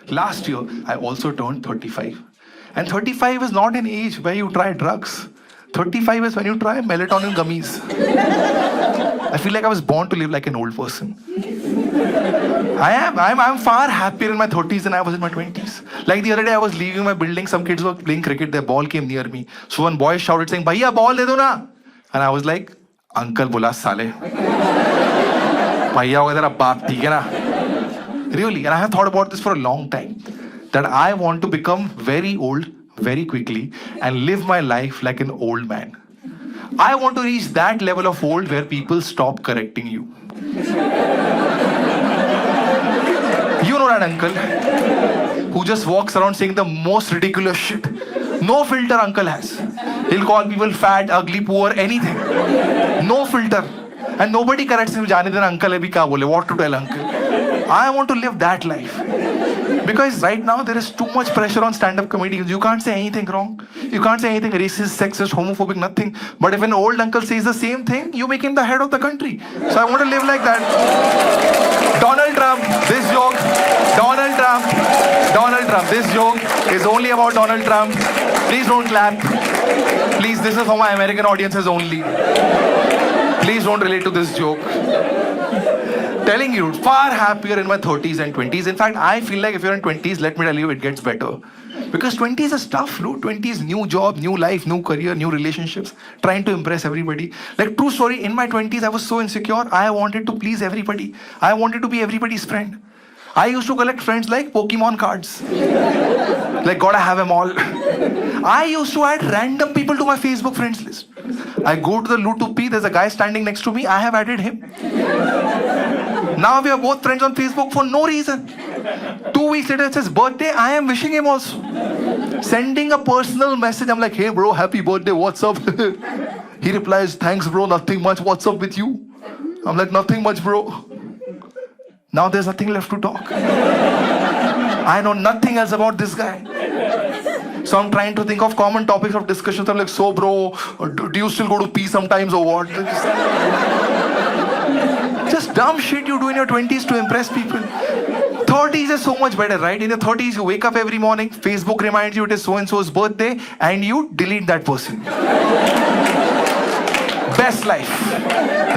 Last year, I also turned 35. And 35 is not an age where you try drugs. 35 is when you try melatonin gummies. I feel like I was born to live like an old person. I'm far happier in my 30s than I was in my 20s. Like the other day, I was leaving my building, some kids were playing cricket, their ball came near me. So one boy shouted saying, "Bhaiya, ball de do na." And I was like, "Uncle bola sale. Bhaiya hoga tera baap, theek hai na?" Really, and I have thought about this for a long time. That I want to become very old, very quickly, and live my life like an old man. I want to reach that level of old where people stop correcting you. You know that uncle who just walks around saying the most ridiculous shit. No filter uncle has. He'll call people fat, ugly, poor, anything. No filter. And nobody corrects him. Jane dena uncle abhi kya bole, what to tell uncle. I want to live that life. Because right now there is too much pressure on stand-up comedians. You can't say anything wrong. You can't say anything racist, sexist, homophobic, nothing. But if an old uncle says the same thing, you make him the head of the country. So I want to live like that. Donald Trump, this joke. Donald Trump, this joke is only about Donald Trump. Please don't clap. Please, this is for my American audiences only. Please don't relate to this joke. Telling you, far happier in my 30s and 20s. In fact, I feel like if you're in 20s, let me tell you, it gets better. Because 20s is tough, bro. 20s, new job, new life, new career, new relationships, trying to impress everybody. Like, true story, in my 20s, I was so insecure. I wanted to please everybody. I wanted to be everybody's friend. I used to collect friends like Pokemon cards. Like, gotta have them all. I used to add random people to my Facebook friends list. I go to the Lutupi, there's a guy standing next to me, I have added him. Now we are both friends on Facebook for no reason. 2 weeks later, it's his birthday, I am wishing him also. Sending a personal message, I'm like, "Hey bro, happy birthday, what's up?" He replies, "Thanks bro, nothing much, what's up with you?" I'm like, "Nothing much bro." Now there's nothing left to talk. I know nothing else about this guy. So I'm trying to think of common topics of discussions. I'm like, "So bro, do you still go to pee sometimes or what?" Just dumb shit you do in your 20s to impress people. 30s is so much better, right? In your 30s, you wake up every morning, Facebook reminds you it is so-and-so's birthday, and you delete that person. Best life.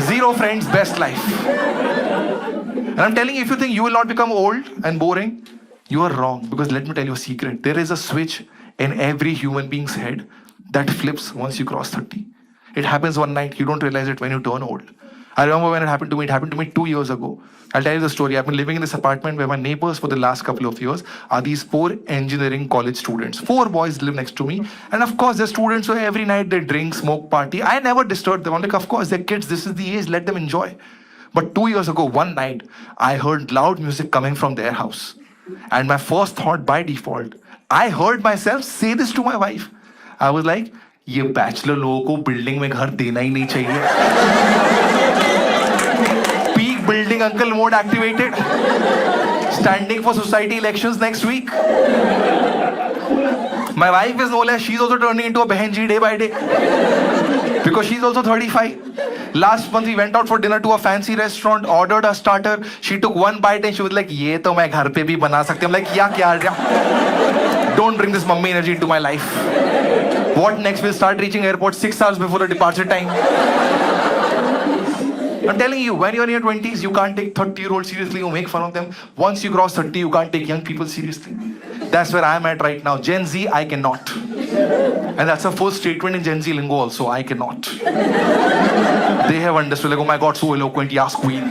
Zero friends, best life. And I'm telling you, if you think you will not become old and boring, you are wrong. Because let me tell you a secret. There is a switch in every human being's head that flips once you cross 30. It happens one night. You don't realize it when you turn old. I remember when it happened to me. It happened to me 2 years ago. I'll tell you the story. I've been living in this apartment where my neighbors for the last couple of years are these 4 engineering college students. 4 boys live next to me. And of course, they're students, so every night they drink, smoke, party. I never disturbed them. I'm like, of course, they're kids. This is the age. Let them enjoy. But 2 years ago, one night, I heard loud music coming from their house. And my first thought by default, I heard myself say this to my wife. I was like, "ये bachelor लोगों को building में घर देना ही नहीं चाहिए." Peak building uncle mode activated. Standing for society elections next week. My wife is no less. She's also turning into a behenji day by day. Because she's also 35. Last month we went out for dinner to a fancy restaurant, ordered a starter. She took one bite and she was like, "ये तो मैं घर पे भी बना सकती हूँ." I'm like, "Yeah, don't bring this mummy energy into my life." What next? We'll start reaching airport 6 hours before the departure time. I'm telling you, when you're in your 20s, you can't take 30-year-olds seriously. You make fun of them. Once you cross 30, you can't take young people seriously. That's where I'm at right now. Gen Z, I cannot. And that's a full statement in Gen Z lingo also. I cannot. They have understood. Like, "Oh my God, so eloquent. Yes, queen."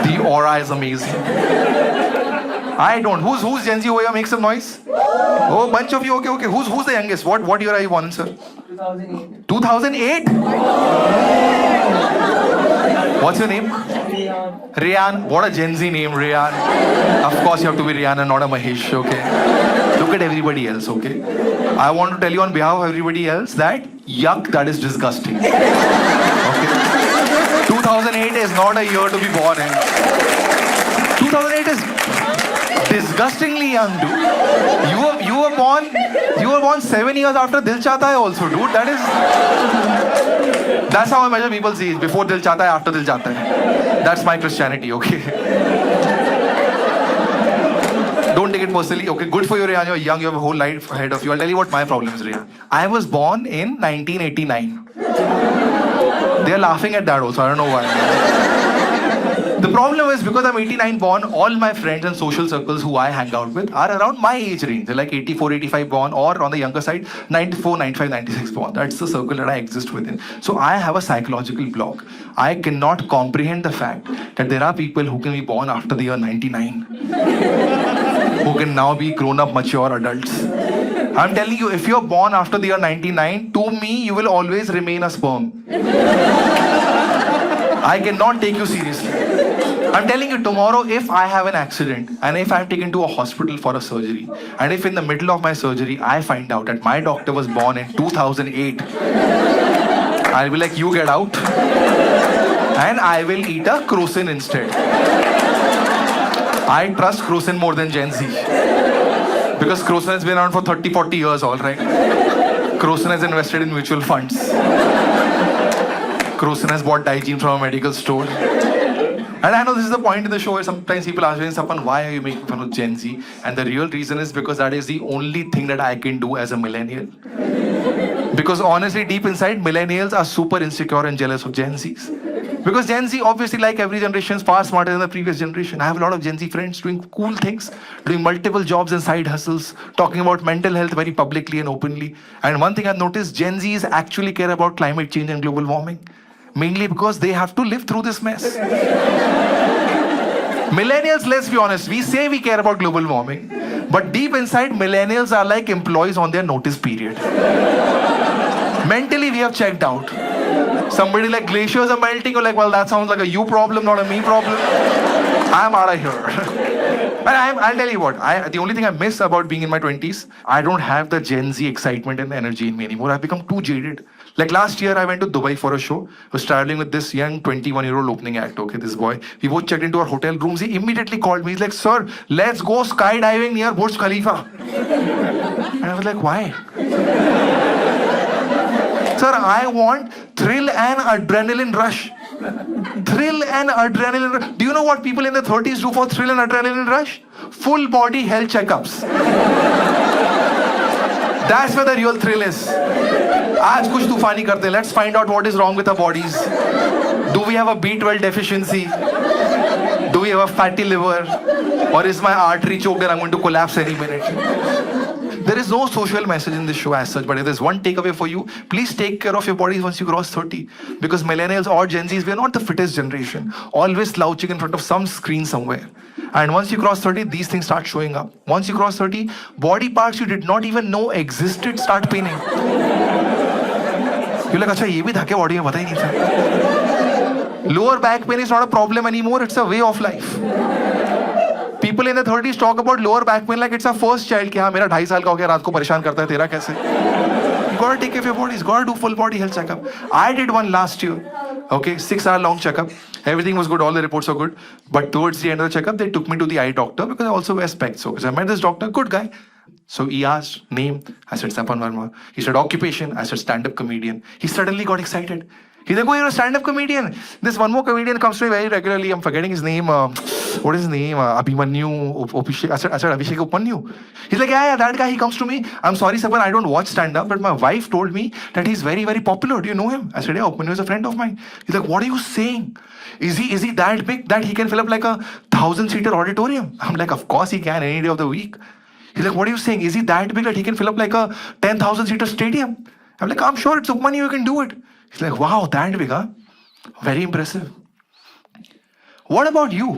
The aura is amazing. I don't. Who's Gen Z over here? Make some noise. Oh, bunch of you. Okay. Who's the youngest? What year are you born, sir? 2008. 2008? What's your name? Rian. What a Gen Z name, Rian. Of course you have to be Rian and not a Mahesh, okay? Look at everybody else, okay? I want to tell you on behalf of everybody else that, yuck, that is disgusting. Okay? 2008 is not a year to be born in. 2008 is disgustingly young, dude. You were born 7 years after Dil Chahta Hai also, dude. That's how I measure people's age. Before Dil Chahta Hai, after Dil Chahta Hai. That's my Christianity, okay? don't take it personally. Okay, good for you, Rehan. You're young. You have a whole life ahead of you. I'll tell you what my problem is, Rehan. I was born in 1989. They're laughing at that also. I don't know why. The problem is because I'm 89 born, all my friends and social circles who I hang out with are around my age range. They're like 84, 85 born, or on the younger side, 94, 95, 96 born. That's the circle that I exist within. So I have a psychological block. I cannot comprehend the fact that there are people who can be born after the year 99, who can now be grown-up, mature adults. I'm telling you, if you're born after the year 99, to me, you will always remain a sperm. I cannot take you seriously. I'm telling you, tomorrow, if I have an accident and if I'm taken to a hospital for a surgery, and if in the middle of my surgery I find out that my doctor was born in 2008, I'll be like, you get out, and I will eat a croissant instead. I trust croissant more than Gen Z. Because croissant has been around for 30, 40 years, alright. Croissant has invested in mutual funds. Croissant has bought Daikin from a medical store. And I know this is the point in the show where sometimes people ask me, Sapan, why are you making fun of Gen Z? And the real reason is because that is the only thing that I can do as a millennial. Because honestly, deep inside, millennials are super insecure and jealous of Gen Zs. Because Gen Z, obviously, like every generation, is far smarter than the previous generation. I have a lot of Gen Z friends doing cool things, doing multiple jobs and side hustles, talking about mental health very publicly and openly. And one thing I've noticed, Gen Zs actually care about climate change and global warming. Mainly because they have to live through this mess. Millennials, let's be honest, we say we care about global warming, but deep inside, millennials are like employees on their notice period. Mentally, we have checked out. Somebody like glaciers are melting, you're like, well, that sounds like a you problem, not a me problem. I'm out of here. But I'll tell you what, the only thing I miss about being in my 20s, I don't have the Gen Z excitement and the energy in me anymore. I've become too jaded. Like last year, I went to Dubai for a show. I was traveling with this young 21-year-old opening act, okay, this boy. We both checked into our hotel rooms. He immediately called me. He's like, sir, let's go skydiving near Burj Khalifa. And I was like, why? Sir, I want thrill and adrenaline rush. Thrill and adrenaline rush. Do you know what people in the 30s do for thrill and adrenaline rush? Full body health checkups. That's where the real thrill is. आज कुछ तूफानी करते हैं. Let's find out what is wrong with our bodies. Do we have a B12 deficiency? Do we have a fatty liver? Or is my artery choked and I'm going to collapse any minute? There is no social message in this show as such, but if there's one takeaway for you, please take care of your bodies once you cross 30. Because millennials or Gen Zs, we are not the fittest generation. Always slouching in front of some screen somewhere. And once you cross 30, these things start showing up. Once you cross 30, body parts you did not even know existed start paining. You're like, अच्छा ये भी था क्या body में पता ही नहीं था. Lower back pain is not a problem anymore. It's a way of life. People in the 30s talk about lower back pain like it's a first child. कि हाँ मेरा 2.5 साल का हो गया रात को परेशान करता है तेरा कैसे? You gotta take care of your bodies. Gotta do full body health checkup. I did one last year. Okay, 6-hour long checkup. Everything was good. All the reports were good. But towards the end of the checkup, they took me to the eye doctor because I also wear specs. So I met this doctor, good guy. So he asked, name, I said Sapan Verma. He said, occupation, I said stand-up comedian. He suddenly got excited. He's like, oh, you're a stand-up comedian. This one more comedian comes to me very regularly. I'm forgetting his name. What is his name? Abhimanyu, Abhishek. I said Abhishek Upanyu. He's like, yeah, that guy, he comes to me. I'm sorry, Sapan, I don't watch stand-up, but my wife told me that he's very, very popular. Do you know him? I said, yeah, Upanyu is a friend of mine. He's like, what are you saying? Is he that big that he can fill up like a 1,000-seater auditorium? I'm like, of course he can any day of the week. He's like, what are you saying? Is he that big that he can fill up like a 10,000-seater stadium? I'm like, I'm sure it's Upanyu, you can do it. He's like, wow, that big, huh? Very impressive. What about you?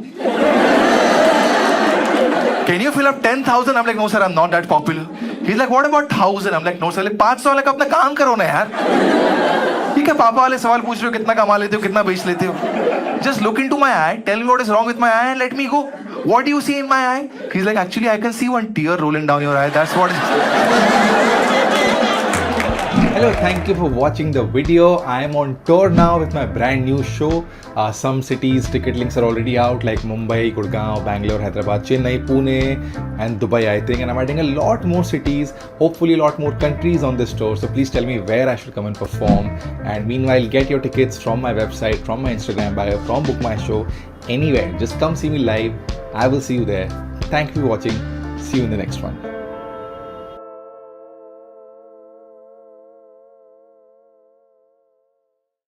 Can you fill up 10,000? I'm like, no, sir, I'm not that popular. He's like, what about 1,000? I'm like, no, sir, like 500 like अपना काम करो ना यार. ठीक है, पापा वाले सवाल पूछ रहे हो कितना कमा लेते हो, कितना बेच लेते हो. Just look into my eye, tell me what is wrong with my eye and let me go. What do you see in my eye? He's like, actually, I can see one tear rolling down your eye. That's what it is. Hello, thank you for watching the video. I am on tour now with my brand new show. Some cities ticket links are already out like Mumbai, Gurgaon, Bangalore, Hyderabad, Chennai, Pune and Dubai, I think. And I'm adding a lot more cities, hopefully a lot more countries on this tour. So please tell me where I should come and perform. And meanwhile, get your tickets from my website, from my Instagram bio, from Book My Show, anywhere. Just come see me live. I will see you there. Thank you for watching. See you in the next one.